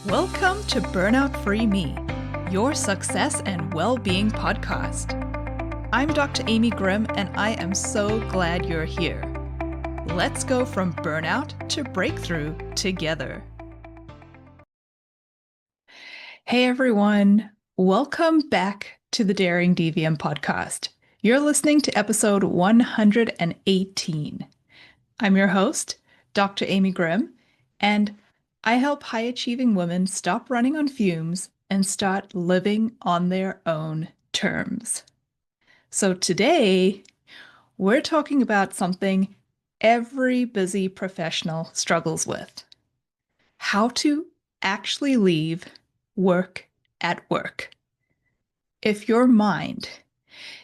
Welcome to Burnout-Free Me, your success and well-being podcast. I'm Dr. Amy Grimm, and I am so glad you're here. Let's go from burnout to breakthrough together. Hey everyone, welcome back to the Daring DVM podcast. You're listening to episode 118. I'm your host, Dr. Amy Grimm, and I help high-achieving women stop running on fumes and start living on their own terms. So today, we're talking about something every busy professional struggles with: how to actually leave work at work. If your mind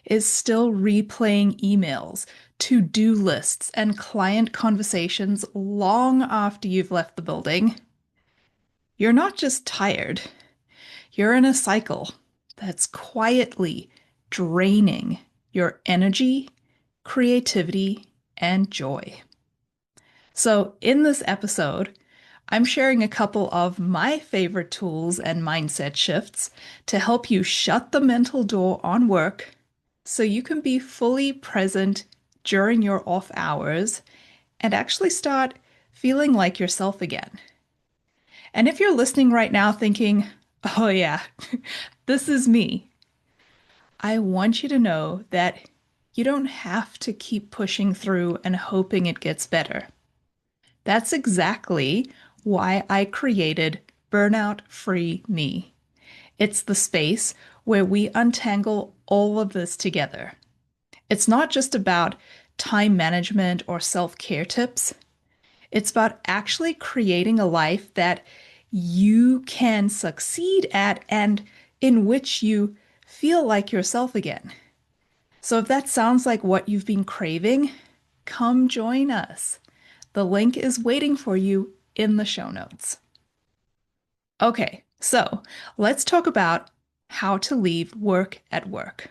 is still replaying emails, to-do lists, and client conversations long after you've left the building, you're not just tired, you're in a cycle that's quietly draining your energy, creativity, and joy. So in this episode, I'm sharing a couple of my favorite tools and mindset shifts to help you shut the mental door on work so you can be fully present during your off hours and actually start feeling like yourself again. And if you're listening right now thinking, oh yeah, this is me, I want you to know that you don't have to keep pushing through and hoping it gets better. That's exactly why I created Burnout-Free Me. It's the space where we untangle all of this together. It's not just about time management or self-care tips. It's about actually creating a life that you can succeed at and in which you feel like yourself again. So if that sounds like what you've been craving, come join us. The link is waiting for you in the show notes. Okay, so let's talk about how to leave work at work.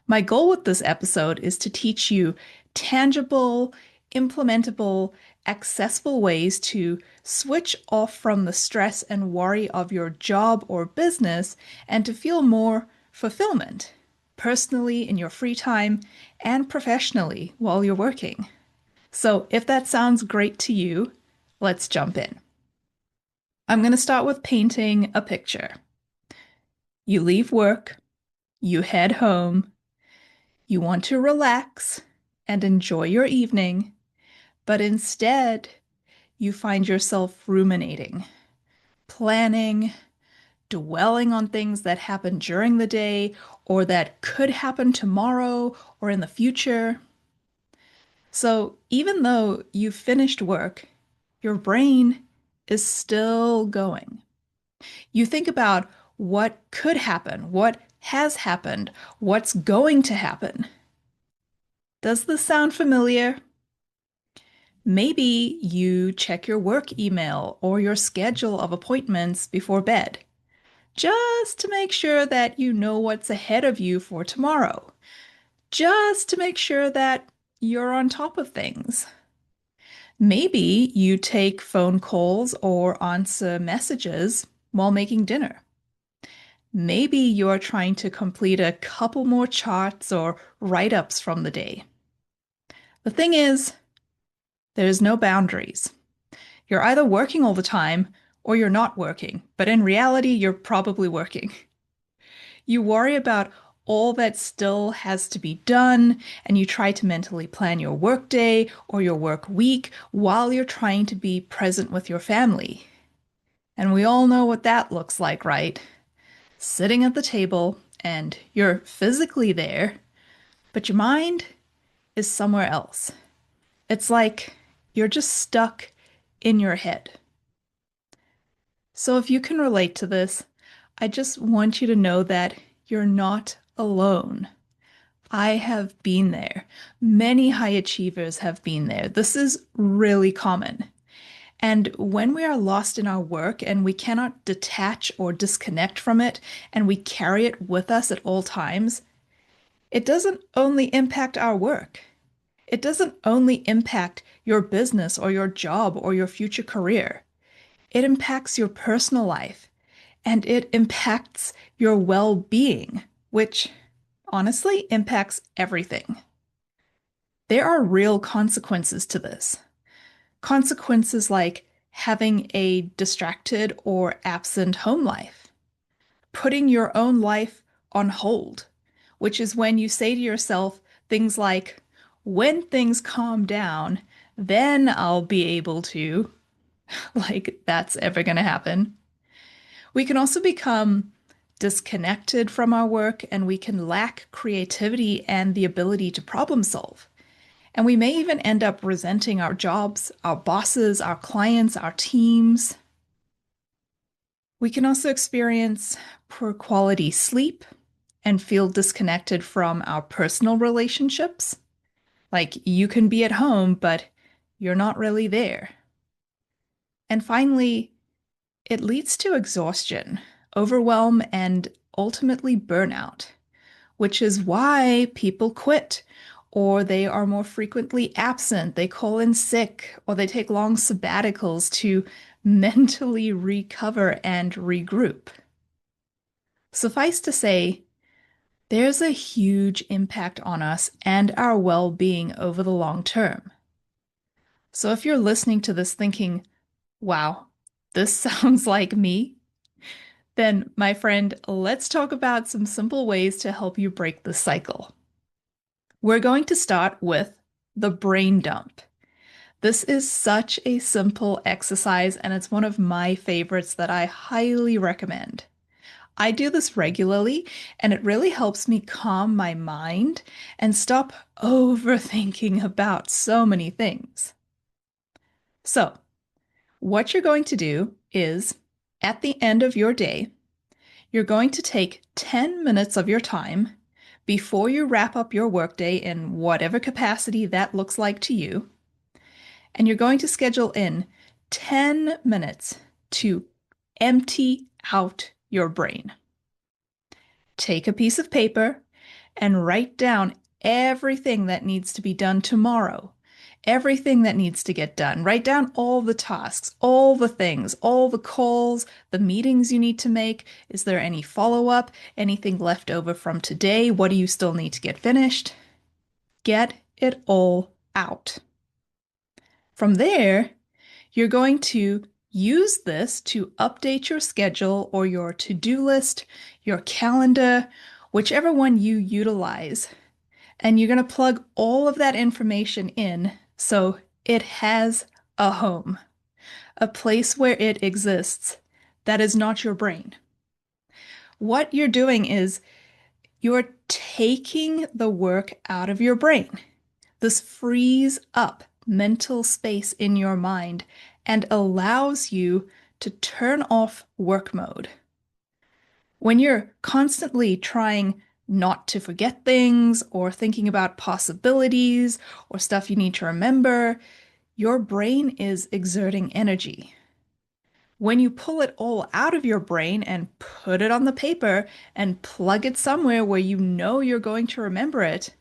My goal with this episode is to teach you tangible, implementable, accessible ways to switch off from the stress and worry of your job or business and to feel more fulfillment, personally in your free time and professionally while you're working. So if that sounds great to you, let's jump in. I'm going to start with painting a picture. You leave work, you head home, you want to relax and enjoy your evening, but instead you find yourself ruminating, planning, dwelling on things that happened during the day or that could happen tomorrow or in the future. So even though you've finished work, your brain is still going. You think about what could happen, what has happened, what's going to happen. Does this sound familiar? Maybe you check your work email or your schedule of appointments before bed, just to make sure that you know what's ahead of you for tomorrow, just to make sure that you're on top of things. Maybe you take phone calls or answer messages while making dinner. Maybe you're trying to complete a couple more charts or write-ups from the day. The thing is, there's no boundaries. You're either working all the time or you're not working, but in reality, you're probably working. You worry about all that still has to be done, and you try to mentally plan your workday or your work week while you're trying to be present with your family. And we all know what that looks like, right? Sitting at the table and you're physically there, but your mind is somewhere else. It's like you're just stuck in your head. So if you can relate to this, I just want you to know that you're not alone. I have been there. Many high achievers have been there. This is really common. And when we are lost in our work and we cannot detach or disconnect from it, and we carry it with us at all times, it doesn't only impact our work. It doesn't only impact your business or your job or your future career. it impacts your personal life and it impacts your well-being, which honestly impacts everything. There are real consequences to this. Consequences like having a distracted or absent home life, putting your own life on hold, which is when you say to yourself things like, when things calm down, then I'll be able to, like that's ever going to happen. We can also become disconnected from our work and we can lack creativity and the ability to problem solve. And we may even end up resenting our jobs, our bosses, our clients, our teams. We can also experience poor quality sleep and feel disconnected from our personal relationships. Like you can be at home, but you're not really there. And finally, it leads to exhaustion, overwhelm, and ultimately burnout, which is why people quit or they are more frequently absent, they call in sick, or they take long sabbaticals to mentally recover and regroup. Suffice to say, there's a huge impact on us and our well-being over the long term. So if you're listening to this thinking, wow, this sounds like me, then my friend, let's talk about some simple ways to help you break the cycle. We're going to start with the brain dump. This is such a simple exercise and it's one of my favorites that I highly recommend. I do this regularly and it really helps me calm my mind and stop overthinking about so many things. So, what you're going to do is at the end of your day, you're going to take 10 minutes of your time before you wrap up your workday in whatever capacity that looks like to you, and you're going to schedule in 10 minutes to empty out your brain. Take a piece of paper and write down everything that needs to be done tomorrow, everything that needs to get done. Write down all the tasks, all the things, all the calls, the meetings you need to make. Is there any follow-up? Anything left over from today? What do you still need to get finished? Get it all out. From there, you're going to use this to update your schedule or your to-do list, your calendar, whichever one you utilize. And you're going to plug all of that information in so it has a home, a place where it exists that is not your brain. What you're doing is you're taking the work out of your brain. This frees up mental space in your mind and allows you to turn off work mode. When you're constantly trying not to forget things or thinking about possibilities or stuff you need to remember, your brain is exerting energy. When you pull it all out of your brain and put it on the paper and plug it somewhere where you know you're going to remember it,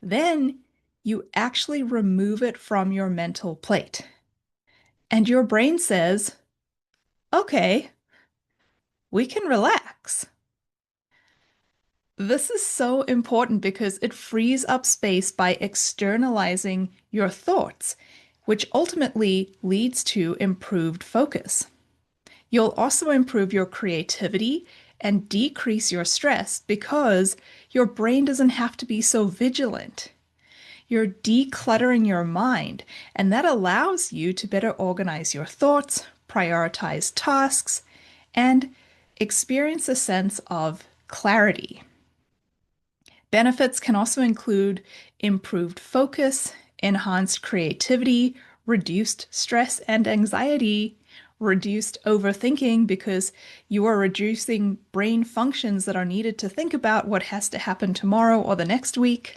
then you actually remove it from your mental plate. And your brain says, okay, we can relax. This is so important because it frees up space by externalizing your thoughts, which ultimately leads to improved focus. You'll also improve your creativity and decrease your stress because your brain doesn't have to be so vigilant. You're decluttering your mind, and that allows you to better organize your thoughts, prioritize tasks, and experience a sense of clarity. Benefits can also include improved focus, enhanced creativity, reduced stress and anxiety, reduced overthinking because you are reducing brain functions that are needed to think about what has to happen tomorrow or the next week.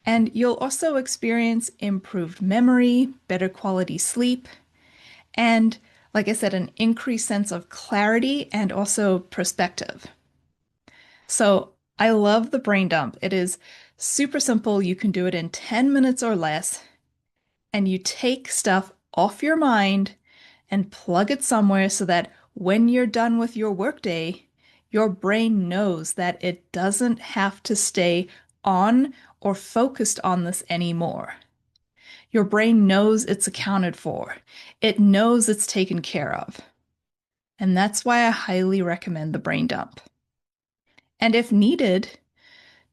And you'll also experience improved memory, better quality sleep, and, like I said, an increased sense of clarity and also perspective. So I love the brain dump. It is super simple. You can do it in 10 minutes or less, and you take stuff off your mind and plug it somewhere so that when you're done with your workday, your brain knows that it doesn't have to stay on or focused on this anymore. Your brain knows it's accounted for. It knows it's taken care of. And that's why I highly recommend the brain dump. And if needed,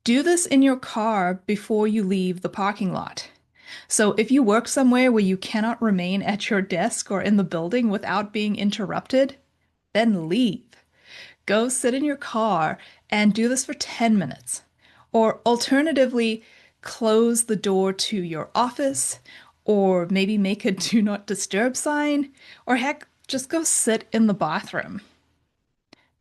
do this in your car before you leave the parking lot. So if you work somewhere where you cannot remain at your desk or in the building without being interrupted, then leave. Go sit in your car and do this for 10 minutes. Or alternatively, close the door to your office, or maybe make a do not disturb sign, or heck, just go sit in the bathroom.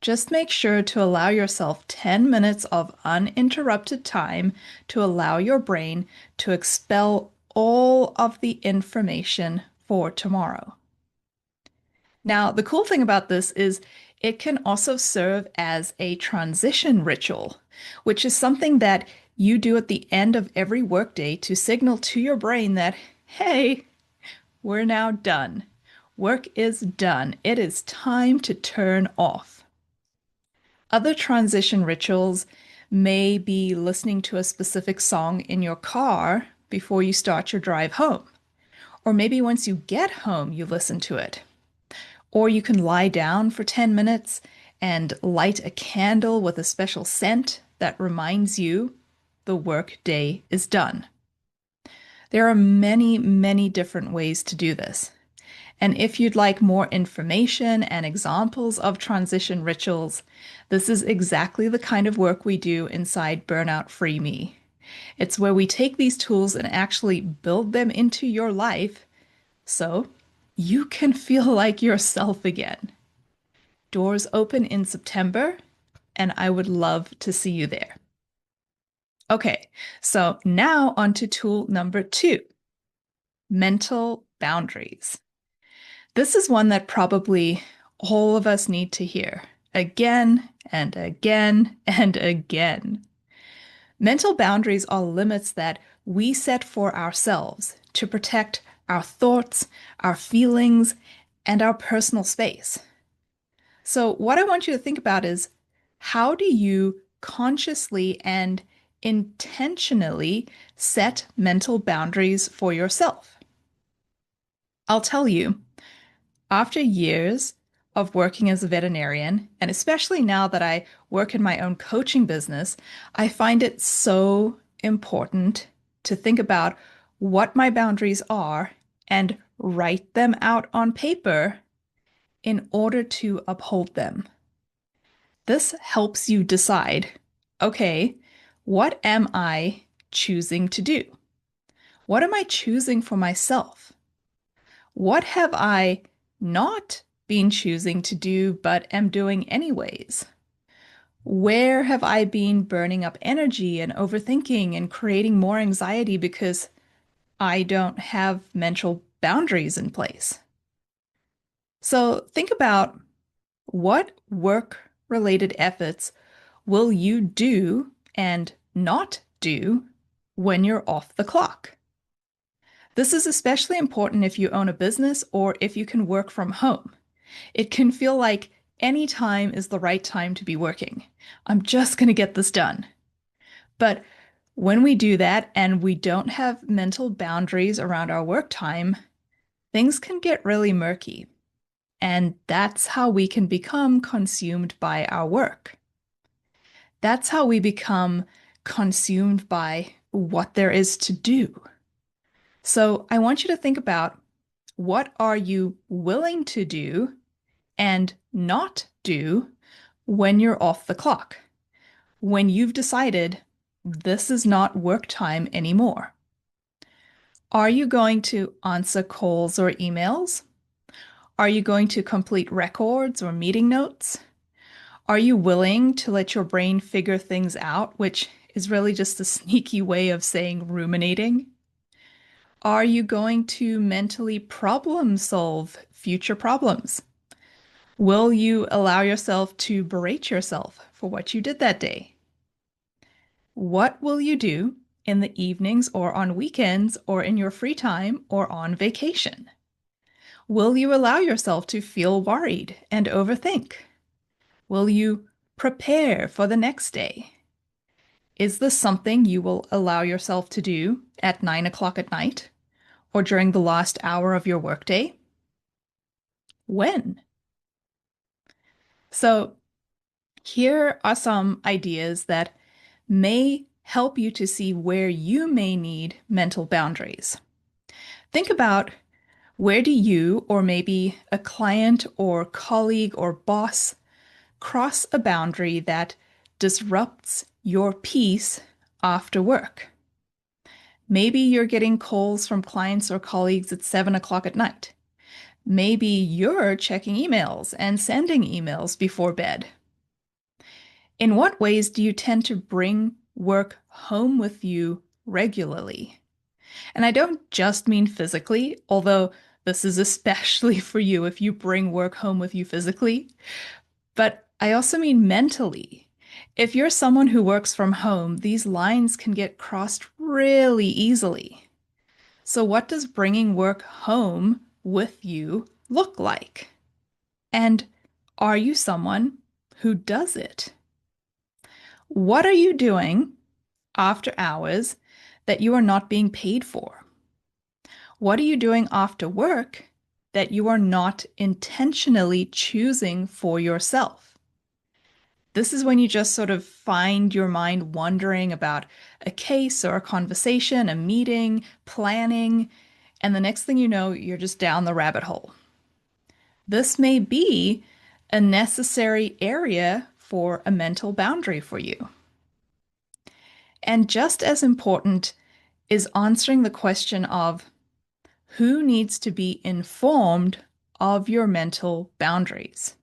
Just make sure to allow yourself 10 minutes of uninterrupted time to allow your brain to expel all of the information for tomorrow. Now, the cool thing about this is it can also serve as a transition ritual, which is something that you do at the end of every workday to signal to your brain that, hey, we're now done. Work is done. It is time to turn off. Other transition rituals may be listening to a specific song in your car before you start your drive home. Or maybe once you get home, you listen to it. Or you can lie down for 10 minutes and light a candle with a special scent that reminds you the work day is done. There are many, many different ways to do this. And if you'd like more information and examples of transition rituals, this is exactly the kind of work we do inside Burnout-Free Me. It's where we take these tools and actually build them into your life so you can feel like yourself again. Doors open in September, and I would love to see you there. Okay, so now on to tool number 2, mental boundaries. This is one that probably all of us need to hear again and again and again. Mental boundaries are limits that we set for ourselves to protect our thoughts, our feelings, and our personal space. So, what I want you to think about is how do you consciously and intentionally set mental boundaries for yourself? I'll tell you. After years of working as a veterinarian, and especially now that I work in my own coaching business, I find it so important to think about what my boundaries are and write them out on paper in order to uphold them. This helps you decide, okay, what am I choosing to do? What am I choosing for myself? What have I not been choosing to do but am doing anyways? Where have I been burning up energy and overthinking and creating more anxiety because I don't have mental boundaries in place? So think about what work-related efforts will you do and not do when you're off the clock? This is especially important if you own a business or if you can work from home. It can feel like any time is the right time to be working. I'm just going to get this done. But when we do that and we don't have mental boundaries around our work time, things can get really murky. And that's how we can become consumed by our work. That's how we become consumed by what there is to do. So I want you to think about what are you willing to do and not do when you're off the clock, when you've decided this is not work time anymore. Are you going to answer calls or emails? Are you going to complete records or meeting notes? Are you willing to let your brain figure things out, which is really just a sneaky way of saying ruminating? Are you going to mentally problem solve future problems? Will you allow yourself to berate yourself for what you did that day? What will you do in the evenings or on weekends or in your free time or on vacation? Will you allow yourself to feel worried and overthink? Will you prepare for the next day? Is this something you will allow yourself to do at 9 o'clock at night or during the last hour of your workday? When? So, here are some ideas that may help you to see where you may need mental boundaries. Think about, where do you, or maybe a client or colleague or boss, cross a boundary that disrupts your peace after work? Maybe you're getting calls from clients or colleagues at 7 o'clock at night. Maybe you're checking emails and sending emails before bed. In what ways do you tend to bring work home with you regularly? And I don't just mean physically, although this is especially for you if you bring work home with you physically, but I also mean mentally. If you're someone who works from home, these lines can get crossed really easily. So, what does bringing work home with you look like? And are you someone who does it? What are you doing after hours that you are not being paid for? What are you doing after work that you are not intentionally choosing for yourself? This is when you just sort of find your mind wondering about a case or a conversation, a meeting, planning, and the next thing you know, you're just down the rabbit hole. This may be a necessary area for a mental boundary for you. And just as important is answering the question of, who needs to be informed of your mental boundaries?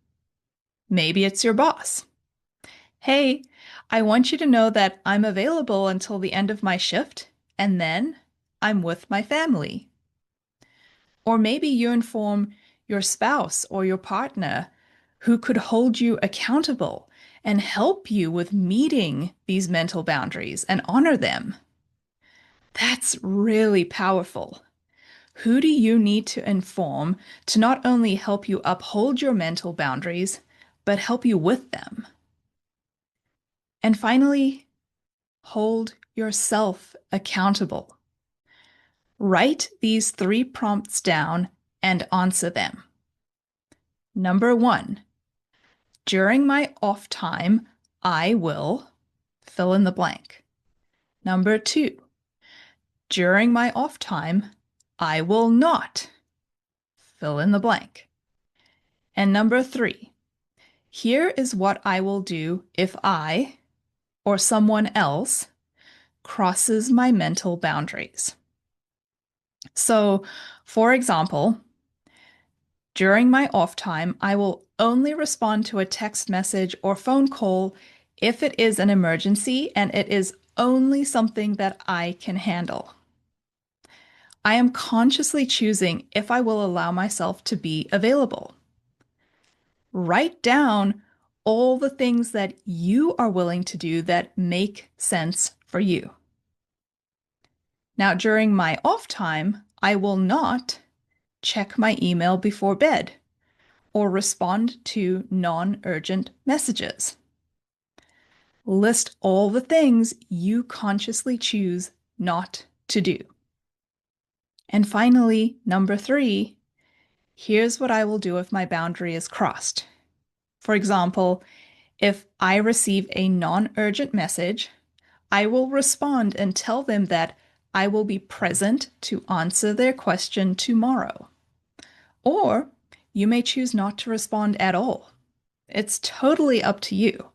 Maybe it's your boss. Hey, I want you to know that I'm available until the end of my shift, and then I'm with my family. Or maybe you inform your spouse or your partner who could hold you accountable and help you with meeting these mental boundaries and honor them. That's really powerful. Who do you need to inform to not only help you uphold your mental boundaries, but help you with them? And finally, hold yourself accountable. Write these 3 prompts down and answer them. Number 1, during my off time, I will fill in the blank. Number 2, during my off time, I will not fill in the blank. And number 3, here is what I will do if I or someone else crosses my mental boundaries. So, for example, during my off time, I will only respond to a text message or phone call if it is an emergency and it is only something that I can handle. I am consciously choosing if I will allow myself to be available. Write down all the things that you are willing to do that make sense for you. Now, during my off time, I will not check my email before bed or respond to non-urgent messages. List all the things you consciously choose not to do. And finally, number 3, here's what I will do if my boundary is crossed. For example, if I receive a non-urgent message, I will respond and tell them that I will be present to answer their question tomorrow. Or you may choose not to respond at all. It's totally up to you.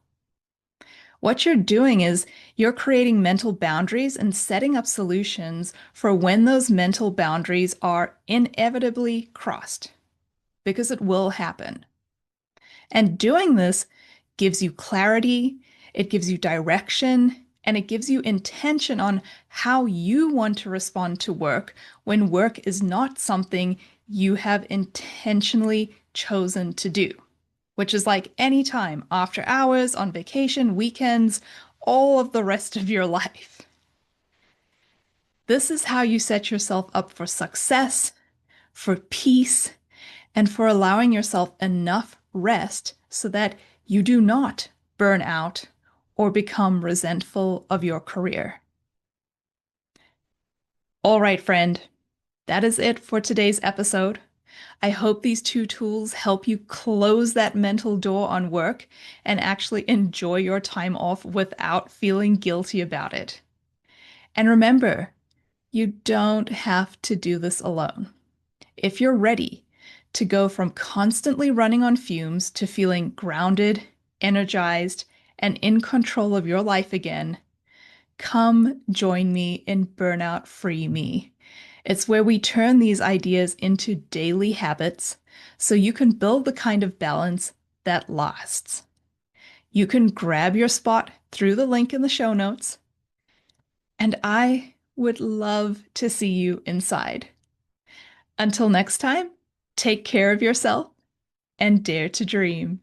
What you're doing is you're creating mental boundaries and setting up solutions for when those mental boundaries are inevitably crossed, because it will happen. And doing this gives you clarity, it gives you direction, and it gives you intention on how you want to respond to work when work is not something you have intentionally chosen to do, which is like any time, after hours, on vacation, weekends, all of the rest of your life. This is how you set yourself up for success, for peace, and for allowing yourself enough rest so that you do not burn out or become resentful of your career. All right, friend, that is it for today's episode. I hope these two tools help you close that mental door on work and actually enjoy your time off without feeling guilty about it. And remember, you don't have to do this alone. If you're ready to go from constantly running on fumes to feeling grounded, energized, and in control of your life again, come join me in Burnout-Free Me. It's where we turn these ideas into daily habits so you can build the kind of balance that lasts. You can grab your spot through the link in the show notes, and I would love to see you inside. Until next time, take care of yourself and dare to dream.